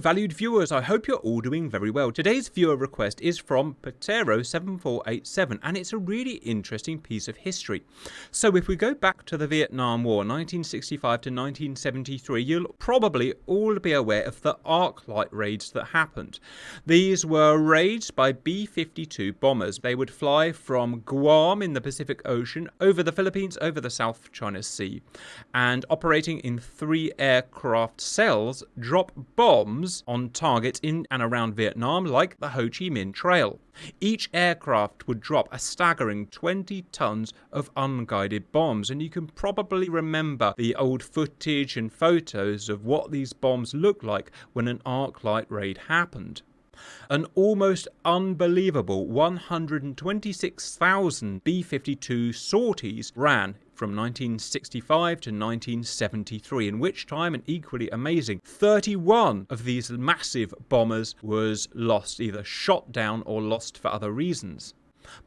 valued viewers, I hope you're all doing very well. Today's viewer request is from Patero7487, and it's a really interesting piece of history. So if we go back to the Vietnam War, 1965 to 1973, you'll probably all be aware of the arc light raids that happened. These were raids by B-52 bombers. They would fly from Guam in the Pacific Ocean, over the Philippines, over the South China Sea, and operating in 3 aircraft cells, drop bombs on targets in and around Vietnam, like the Ho Chi Minh Trail. Each aircraft would drop a staggering 20 tons of unguided bombs, and you can probably remember the old footage and photos of what these bombs looked like when an arc light raid happened. An almost unbelievable 126,000 B-52 sorties ran from 1965 to 1973, in which time, and equally amazing, 31 of these massive bombers was lost, either shot down or lost for other reasons.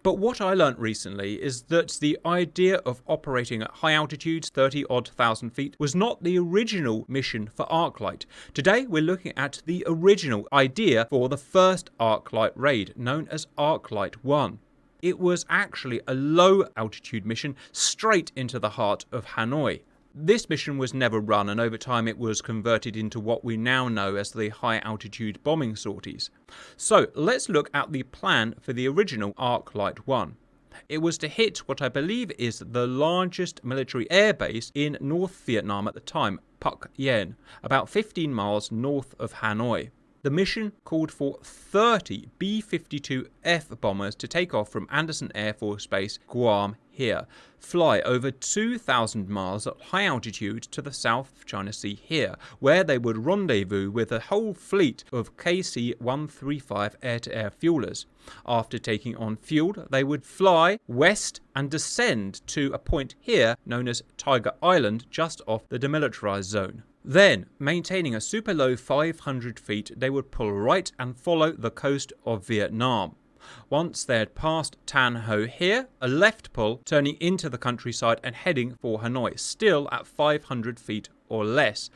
But what I learnt recently is that the idea of operating at high altitudes, 30-odd thousand feet, was not the original mission for Arclight. Today we're looking at the original idea for the first Arclight raid, known as Arclight 1. It was actually a low-altitude mission straight into the heart of Hanoi. This mission was never run, and over time it was converted into what we now know as the high-altitude bombing sorties. So let's look at the plan for the original Arclight 1. It was to hit what I believe is the largest military airbase in North Vietnam at the time, Phuc Yen, about 15 miles north of Hanoi. The mission called for 30 B-52F bombers to take off from Andersen Air Force Base, Guam here, fly over 2,000 miles at high altitude to the South China Sea here, where they would rendezvous with a whole fleet of KC-135 air-to-air fuelers. After taking on fuel, they would fly west and descend to a point here known as Tiger Island, just off the demilitarized zone. Then, maintaining a super low 500 feet, they would pull right and follow the coast of Vietnam. Once they had passed Tan Ho here, a left pull, turning into the countryside and heading for Hanoi, still at 500 feet or less.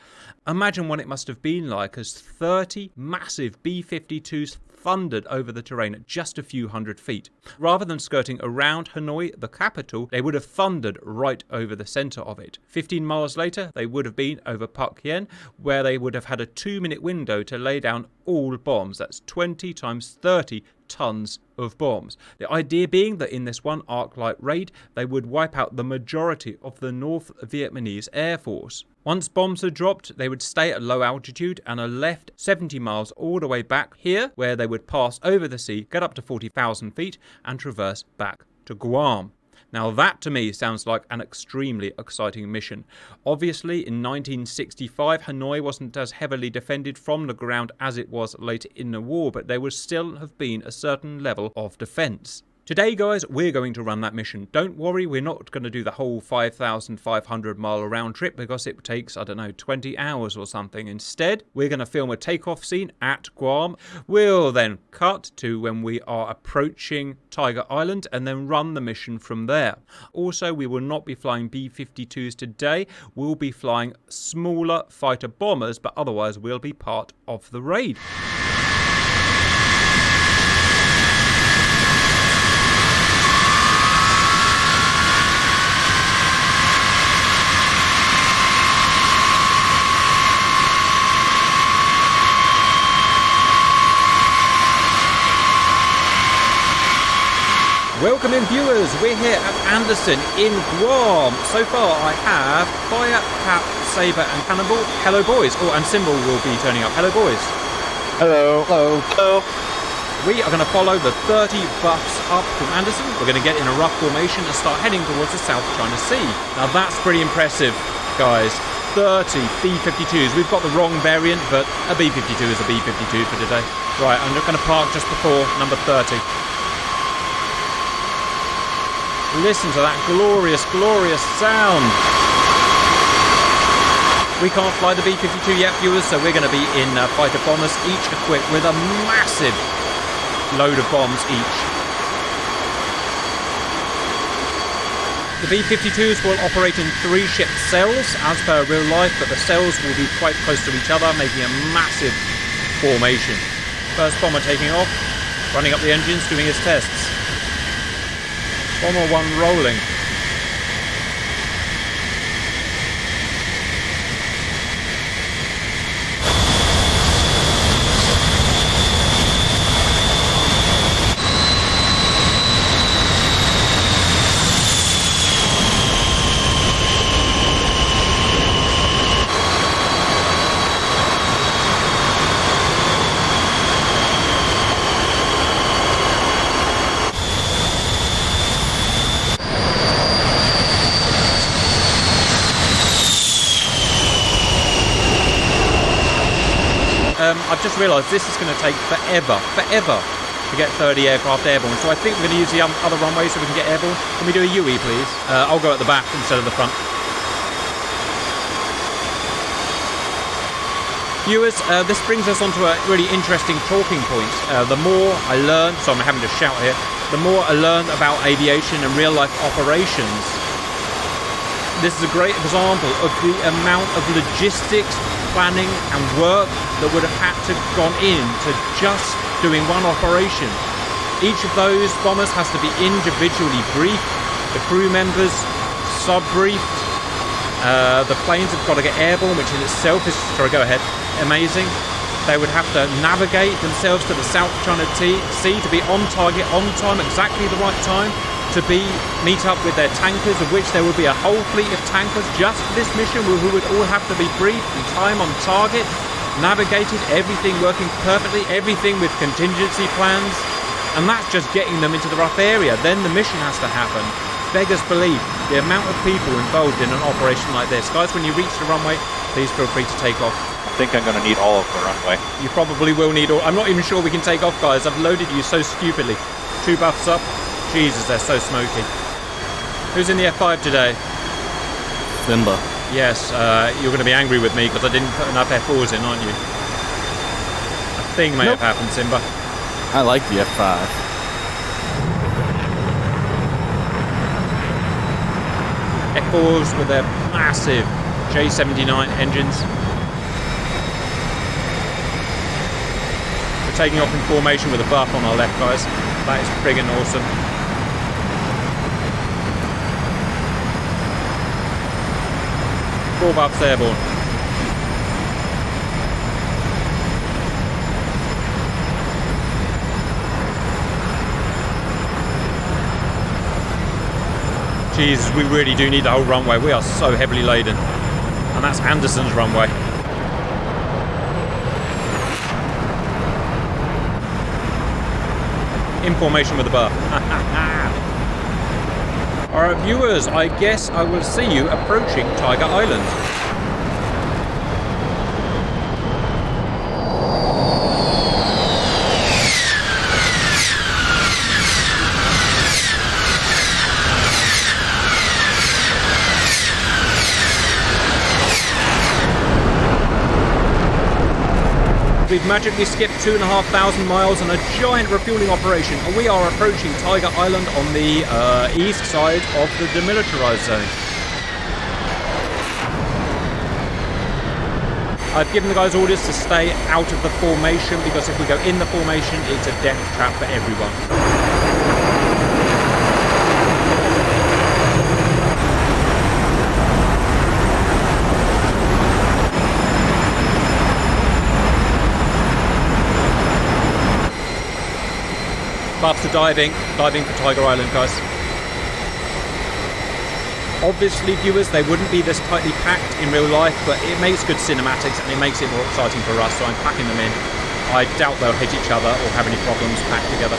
Imagine what it must have been like as 30 massive B-52s thundered over the terrain at just a few hundred feet. Rather than skirting around Hanoi, the capital, they would have thundered right over the centre of it. 15 miles later, they would have been over Phuc Yen, where they would have had a 2-minute window to lay down all bombs. That's 20 times 30 tons of bombs. The idea being that in this one Arclight raid, they would wipe out the majority of the North Vietnamese Air Force. Once bombs are dropped, they would stay at low altitude and are left 70 miles all the way back here, where they would pass over the sea, get up to 40,000 feet, and traverse back to Guam. Now that to me sounds like an extremely exciting mission. Obviously in 1965 Hanoi wasn't as heavily defended from the ground as it was later in the war, but there would still have been a certain level of defence. Today, guys, we're going to run that mission. Don't worry, we're not going to do the whole 5,500 mile round trip because it takes, 20 hours or something. Instead, we're going to film a takeoff scene at Guam. We'll then cut to when we are approaching Tiger Island and then run the mission from there. Also, we will not be flying B-52s today. We'll be flying smaller fighter bombers, but otherwise we'll be part of the raid. Welcome in, viewers. We're here at Andersen in Guam. So far I have Fire, Cap, Sabre and Cannonball. Hello boys. Oh, and Symbol will be turning up. Hello boys. Hello. Hello. Hello. We are going to follow the 30 buffs up from Andersen. We're going to get in a rough formation and start heading towards the South China Sea. Now that's pretty impressive, guys. 30 B-52s. We've got the wrong variant, but a B-52 is a B-52 for today. Right, I'm going to park just before number 30. Listen to that glorious, glorious sound. We can't fly the B-52 yet, viewers, so we're going to be in fighter bombers, each equipped with a massive load of bombs each. The B-52s will operate in 3 ship cells, as per real life, but the cells will be quite close to each other, making a massive formation. First bomber taking off, running up the engines, doing his tests. Bomber 1 rolling. I've just realised this is going to take forever to get 30 aircraft airborne. So I think we're going to use the other runway so we can get airborne. Can we do a UE, please? I'll go at the back instead of the front. Viewers, this brings us onto a really interesting talking point. The more I learn, so I'm having to shout here, the more I learn about aviation and real-life operations, this is a great example of the amount of logistics, planning and work that would have had to gone into just doing one operation. Each of those bombers has to be individually briefed, the crew members sub-briefed, the planes have got to get airborne, which in itself is, sorry, go ahead, amazing. They would have to navigate themselves to the South China Sea to be on target, on time, exactly the right time, to meet up with their tankers, of which there would be a whole fleet of tankers just for this mission, who would all have to be briefed in time, on target, navigated, everything working perfectly, everything with contingency plans, and that's just getting them into the rough area. Then the mission has to happen. Beggars believe the amount of people involved in an operation like this. Guys, when you reach the runway, please feel free to take off. I think I'm going to need all of the runway. You probably will need all. I'm not even sure we can take off, guys. I've loaded you so stupidly. 2 buffs up. Jesus, they're so smoky. Who's in the F5 today? Simba. Yes, you're going to be angry with me because I didn't put enough F4s in, aren't you? A thing may have happened, Simba. I like the F5. F4s with their massive J79 engines. We're taking off in formation with a buff on our left, guys. That is friggin' awesome. Four buffs airborne. Jesus, we really do need the whole runway. We are so heavily laden. And that's Anderson's runway. In formation with the bar. Alright viewers, I guess I will see you approaching Tiger Island. We've magically skipped 2,500 miles on a giant refueling operation, and we are approaching Tiger Island on the east side of the demilitarized zone. I've given the guys orders to stay out of the formation, because if we go in the formation, it's a death trap for everyone. Buffs to diving for Tiger Island, guys. Obviously, viewers, they wouldn't be this tightly packed in real life, but it makes good cinematics and it makes it more exciting for us, so I'm packing them in. I doubt they'll hit each other or have any problems packed together.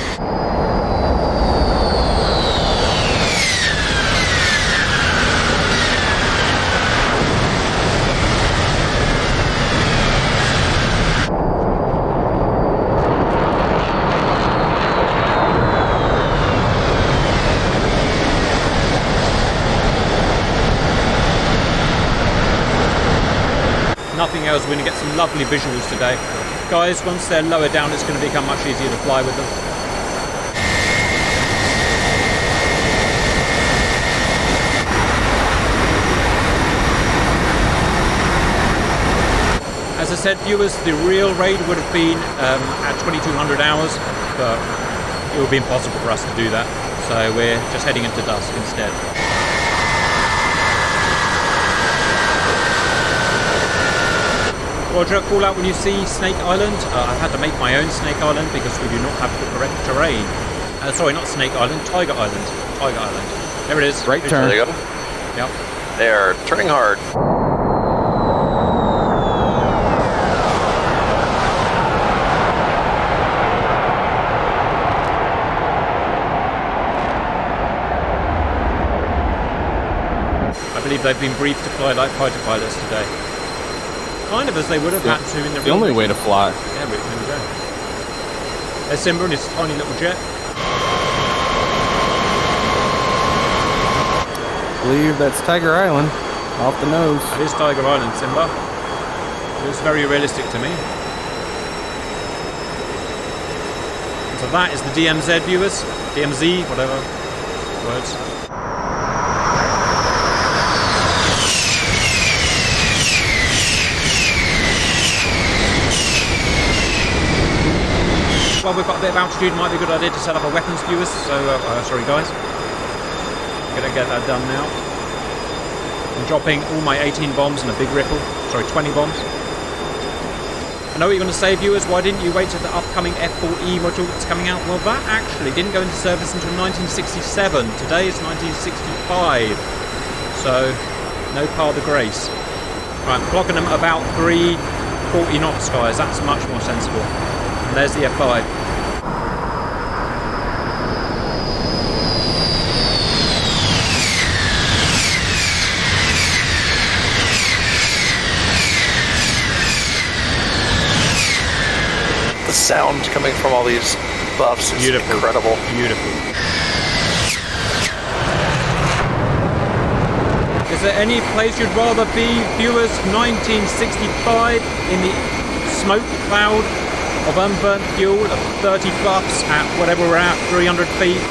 Nothing else, we're going to get some lovely visuals today. Guys, once they're lower down, it's going to become much easier to fly with them. As a said, viewers, the real raid would have been at 2200 hours, but it would be impossible for us to do that. So we're just heading into dusk instead. Roger, call out when you see Snake Island. I've had to make my own Snake Island because we do not have the correct terrain. Sorry, not Snake Island, Tiger Island. Tiger Island. There it is. Right turn. There you go. Yep. They are turning hard. I believe they've been briefed to fly like fighter pilots today. Kind of as they would have had to in the only way to fly. Yeah, there we go. There's Simba and his tiny little jet. I believe that's Tiger Island, off the nose. It is Tiger Island, Simba. It was very realistic to me. So that is the DMZ, viewers. DMZ, whatever words. Well, we've got a bit of altitude, might be a good idea to set up a weapons, viewers. So, sorry guys. Gonna get that done now. I'm dropping all my 18 bombs in a big ripple. Sorry, 20 bombs. I know what you're going to say, viewers. Why didn't you wait till the upcoming F4E module that's coming out? Well, that actually didn't go into service until 1967. Today is 1965. So, no par the grace. Right, I'm clocking them about 340 knots, guys. That's much more sensible. And there's the F5. The sound coming from all these buffs is Beautiful. incredible. Beautiful. Is there any place you'd rather be, viewers? 1965 in the smoke cloud of unburnt fuel of 30 buffs at whatever we're at, 300 feet.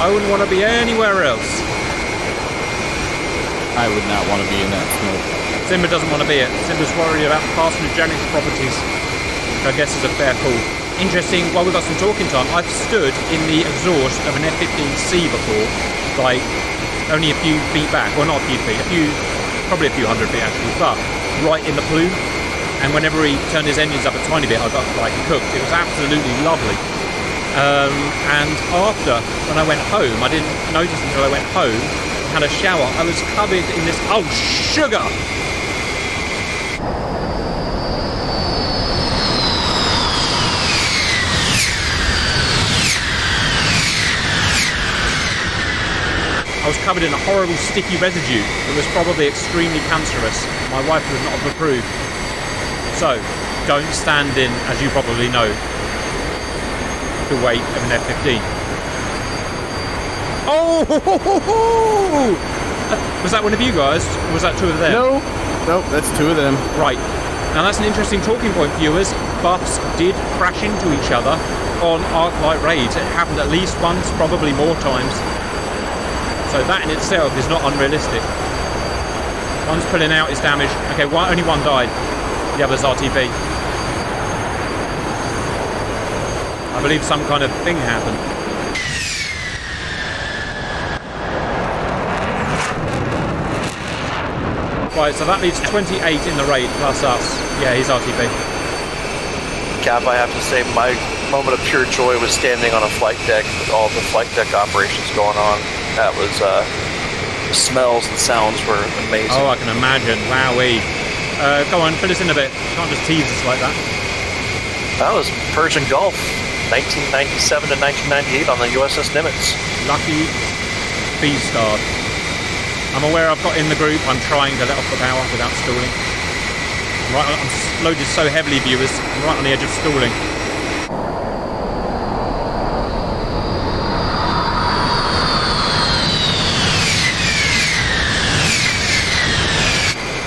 I wouldn't want to be anywhere else. I would not want to be in that smoke. Simba doesn't want to be it. Simba's worried about carcinogenic properties, which I guess is a fair call. Interesting, while we've got some talking time, I've stood in the exhaust of an F-15C before, like only a few feet back, well not a few feet, probably a few hundred feet actually, but right in the plume. And whenever he turned his engines up a tiny bit, I got like cooked. It was absolutely lovely. And after, when I went home, I didn't notice until I went home, had a shower, I was covered in this, oh, sugar! I was covered in a horrible sticky residue that was probably extremely cancerous. My wife would not have approved. So, don't stand in, as you probably know, the weight of an F-15. Oh! Was that one of you guys? Or was that two of them? No, nope, that's two of them. Right. Now that's an interesting talking point, viewers. Buffs did crash into each other on Arc-Light raids. It happened at least once, probably more times. So that in itself is not unrealistic. One's pulling out his damage. Okay, only one died. The other's RTB. I believe some kind of thing happened. Right, so that leaves 28 in the raid plus us. Yeah, he's RTB. Cap, I have to say, my moment of pure joy was standing on a flight deck with all the flight deck operations going on. That was, the smells and sounds were amazing. Oh, I can imagine. Wowee. Go on, fill us in a bit. You can't just tease us like that. That was Persian Gulf, 1997 to 1998 on the USS Nimitz. Lucky B-star. I'm aware I've got in the group. I'm trying to let off the power without stalling. I'm loaded so heavily, viewers. I'm right on the edge of stalling.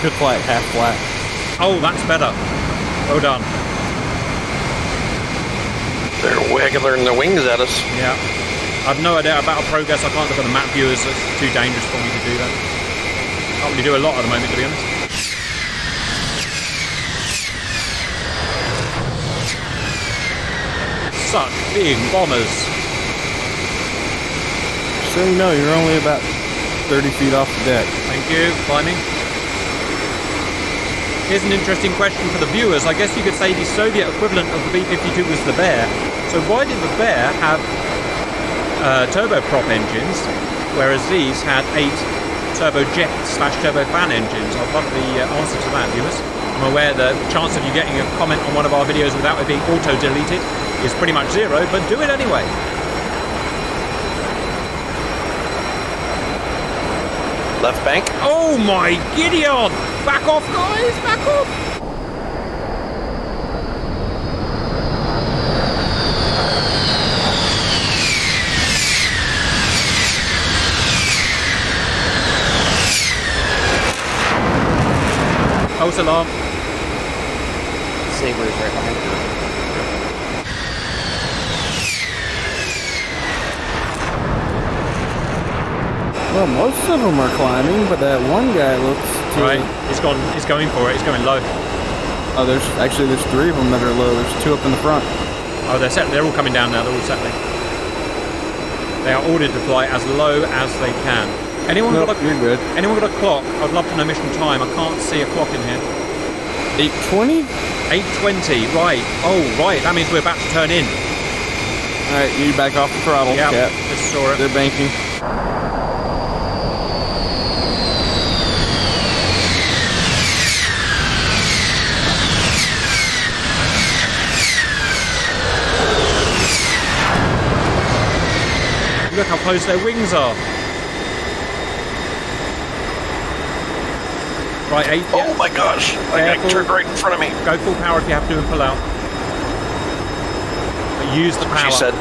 Good flight, half flat. Oh, that's better. Well done. They're wiggling their wings at us. Yeah. I've no idea about progress. I can't look at the map, viewers. It's too dangerous for me to do that. Can't really do a lot at the moment, to be honest. such big bombers. So you know, you're only about 30 feet off the deck. Thank you, climbing. Here's an interesting question for the viewers. I guess you could say the Soviet equivalent of the B-52 was the Bear. So why did the Bear have turboprop engines, whereas these had 8 turbojet/turbofan engines? I'd love the answer to that, viewers. I'm aware the chance of you getting a comment on one of our videos without it being auto-deleted is pretty much 0, but do it anyway. Left bank. Oh my Gideon! Back off, guys! Back off! False alarm. Saber is right behind you. Well, most of them are climbing, but that one guy looks to... Right, he's going for it, he's going low. Oh, there's 3 of them that are low. There's 2 up in the front. Oh, they're all coming down now, they're all settling. They are ordered to fly as low as they can. Anyone Nope, got a, you're good. Anyone got a clock? I'd love to know mission time. I can't see a clock in here. 8:20? 8:20, right. Oh, right, that means we're about to turn in. Alright, you back off the throttle, Yeah, Cap. just saw it. They're banking. Look how close their wings are. Right, 8. Oh my gosh! I got turned right in front of me. Go full power if you have to and pull out. But use the power. She said.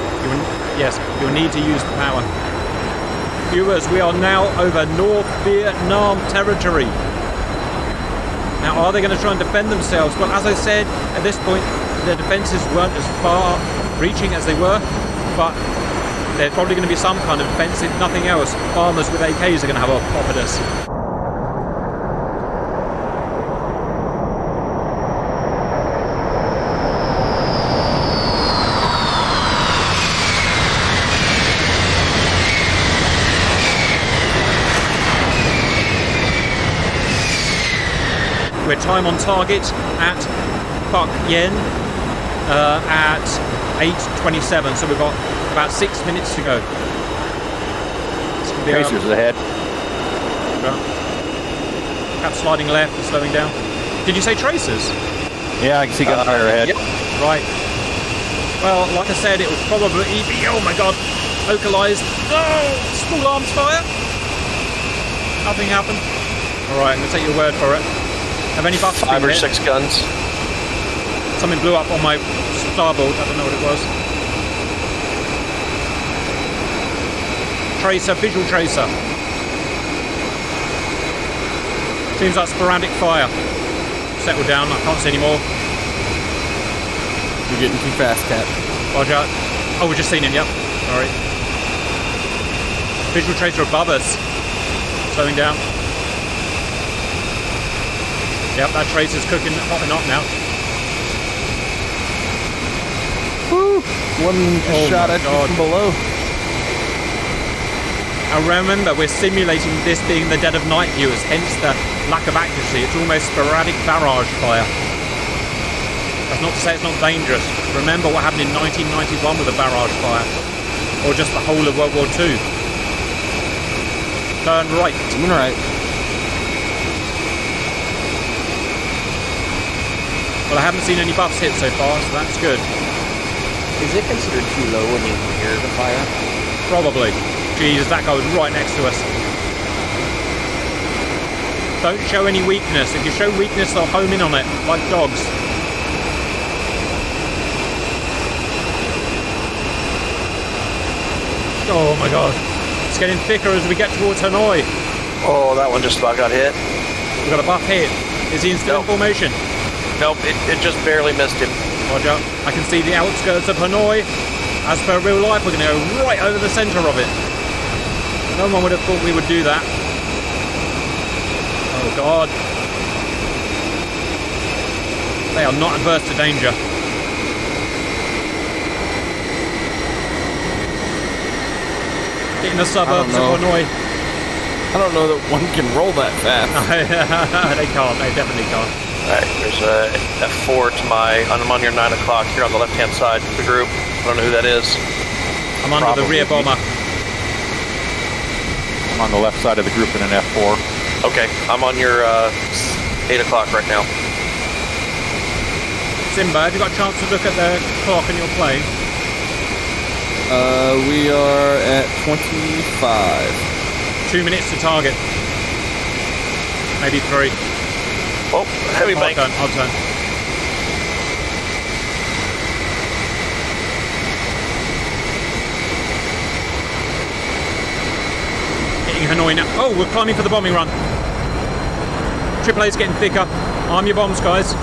Yes, you'll need to use the power. Viewers, we are now over North Vietnam territory. Now, are they going to try and defend themselves? Well, as I said, at this point, their defences weren't as far reaching as they were, but there's probably going to be some kind of defence. If nothing else, farmers with AKs are going to have a pop at us. We're time on target at Phuc Yen at 8:27, so we've got about 6 minutes to go. Tracers ahead. Cap sliding left and slowing down. Did you say tracers? Yeah, I can see gunfire ahead. Yep. Right. Well, like I said, it was probably oh my god, localized. Oh, small arms fire. Nothing happened. All right, I'm gonna take your word for it. Have any buffs? 5 or 6 guns. Something blew up on my starboard. I don't know what it was. Tracer, visual tracer. Seems like sporadic fire. Settle down. I can't see any more. You're getting too fast, Cap. Roger. Oh, we've just seen him. Yep. Sorry. Visual tracer above us. Slowing down. Yep, that tracer's cooking, hopping up now. Woo! One shot at you from below. And remember, we're simulating this being the dead of night, viewers, hence the lack of accuracy. It's almost sporadic barrage fire. That's not to say it's not dangerous. Remember what happened in 1991 with a barrage fire. Or just the whole of World War II. Turn right. Turn right. Well, I haven't seen any buffs hit so far, so that's good. Is it considered too low when you hear the fire? Probably. Jesus, that guy was right next to us. Don't show any weakness. If you show weakness, they'll home in on it, like dogs. Oh my god. It's getting thicker as we get towards Hanoi. Oh, that one just about got hit. We've got a buff hit. Is he in still in formation? Nope, it just barely missed him. Roger. I can see the outskirts of Hanoi. As per real life, we're going to go right over the centre of it. No one would have thought we would do that. Oh god. They are not adverse to danger. Getting the suburbs of Hanoi. I don't know that one can roll that fast. They can't. They definitely can't. Alright, there's a F4 to I'm on your 9 o'clock here on the left-hand side of the group. I don't know who that is. I'm under the rear bomber. I'm on the left side of the group in an F4. Okay, I'm on your 8 o'clock right now. Simba, have you got a chance to look at the clock on your plane? We are at 25. 2 minutes to target. Maybe 3. Oh, heavy bank. I'll turn. Hitting Hanoi now. Oh, we're climbing for the bombing run. AAA's getting thicker. Arm your bombs, guys.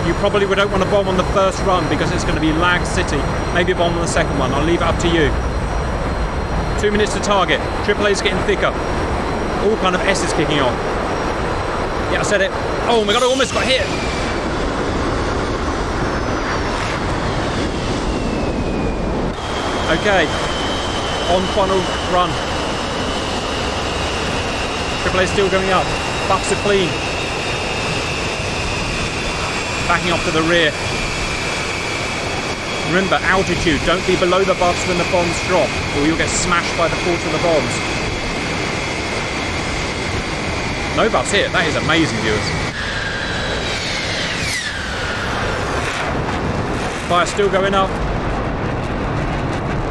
You probably don't want to bomb on the first run because it's going to be lag city. Maybe bomb on the second one. I'll leave it up to you. 2 minutes to target. AAA's getting thicker. All kind of S's kicking off. Yeah, I said it. Oh my god, I almost got hit. Okay. On final run. AAA's still going up. Buffs are clean. Backing off to the rear. Remember, altitude. Don't be below the buffs when the bombs drop, or you'll get smashed by the force of the bombs. No buffs here. That is amazing, viewers. Fire still going up.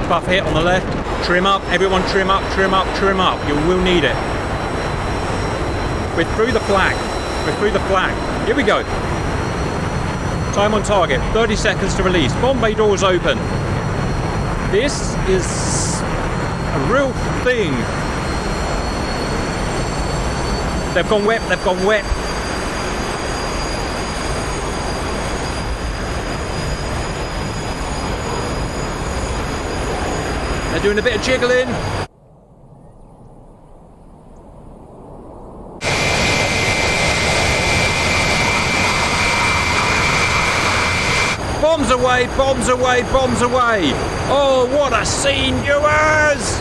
Buff hit on the left. Trim up. Everyone trim up, trim up, trim up. You will need it. We're through the flag. We're through the flag. Here we go. Time on target. 30 seconds to release. Bomb bay doors open. This is a real thing. They've gone wet. They've gone wet. They're doing a bit of jiggling. Bombs away, bombs away, bombs away. Oh, what a scene, viewers!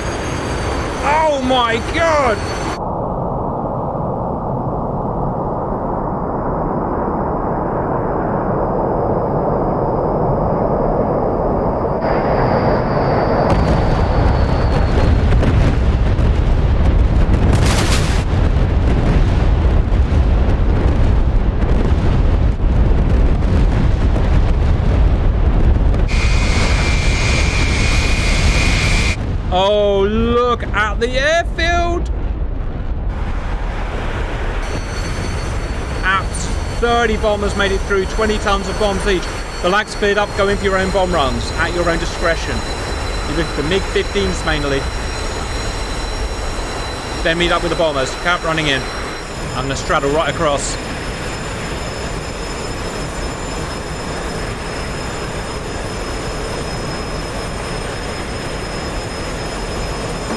Oh my god! Oh, look at the airfield! Apps, 30 bombers made it through, 20 tons of bombs each. The lag's cleared up, go in for your own bomb runs, at your own discretion. You look at the MiG-15s mainly. Then meet up with the bombers, cap running in. I'm gonna straddle right across.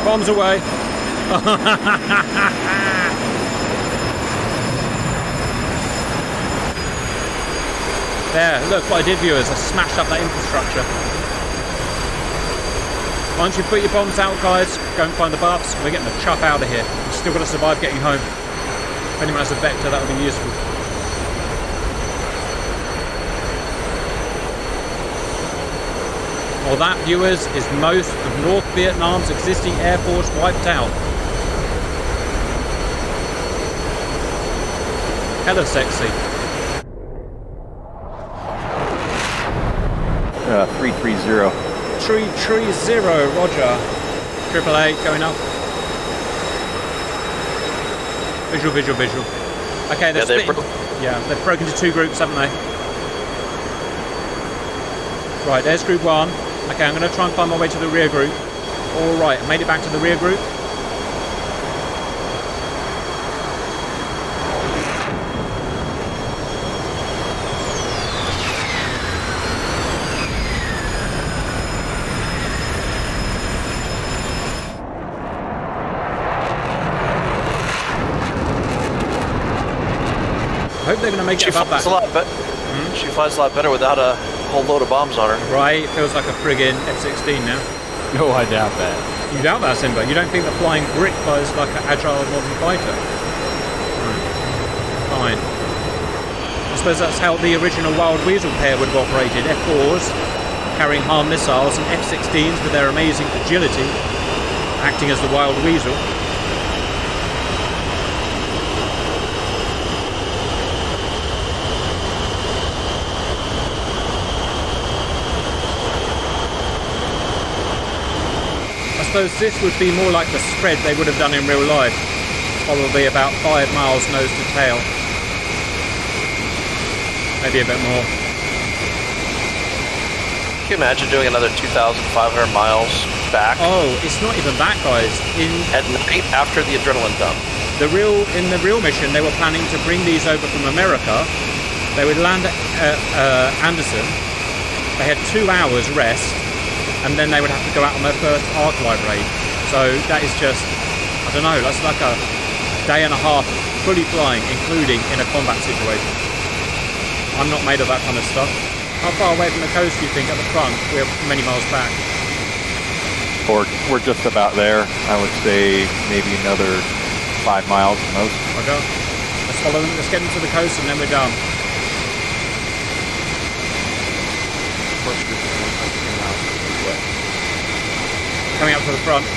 Bombs away. There, look what I did, viewers. I smashed up that infrastructure. Once you put your bombs out, guys, go and find the buffs. We're getting the chuff out of here. We've still got to survive getting home. If anyone has a vector, that would be useful. Well, that, viewers, is most of North Vietnam's existing Air Force wiped out. Hella sexy. 330. 330, roger. AAA going up. Visual, visual, visual. Okay, they're splitting. They've broken into 2 groups, haven't they? Right, there's group 1. Okay, I'm going to try and find my way to the rear group. Alright, I made it back to the rear group. I hope they're going to make it above that. She flies a lot better without a whole load of bombs on her. Right, it feels like a friggin' F-16 now. No, I doubt that. You doubt that, Simba? You don't think the flying brick is like an agile modern fighter? Fine. I suppose that's how the original Wild Weasel pair would have operated. F4s carrying HARM missiles and F-16s with their amazing agility acting as the Wild Weasel. I suppose this would be more like the spread they would have done in real life. Probably about 5 miles nose to tail. Maybe a bit more. Can you imagine doing another 2,500 miles back? Oh, it's not even that, guys. At night after the adrenaline dump. In the real mission, they were planning to bring these over from America. They would land at Anderson. They had 2 hours rest, and then they would have to go out on their first archive raid. So that is just, I don't know, that's like a day and a half fully flying, including in a combat situation. I'm not made of that kind of stuff. How far away from the coast do you think at the front? We're many miles back. We're just about there. I would say maybe another 5 miles at most. Okay. Let's follow them. Let's get them to the coast and then we're done. Coming up to the front.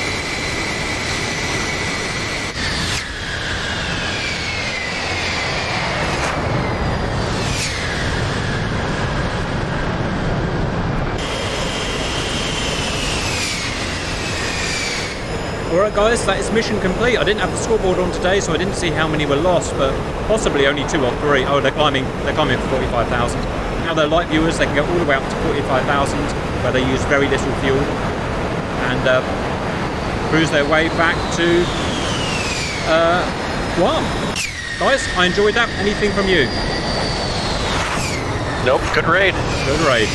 Alright guys, that is mission complete. I didn't have the scoreboard on today, so I didn't see how many were lost, but possibly only 2 or 3. Oh, they're climbing for 45,000. Now they're light viewers, they can go all the way up to 45,000, where they use very little fuel, and cruise their way back to Guam. Guys, I enjoyed that. Anything from you? Nope, good raid. Good raid.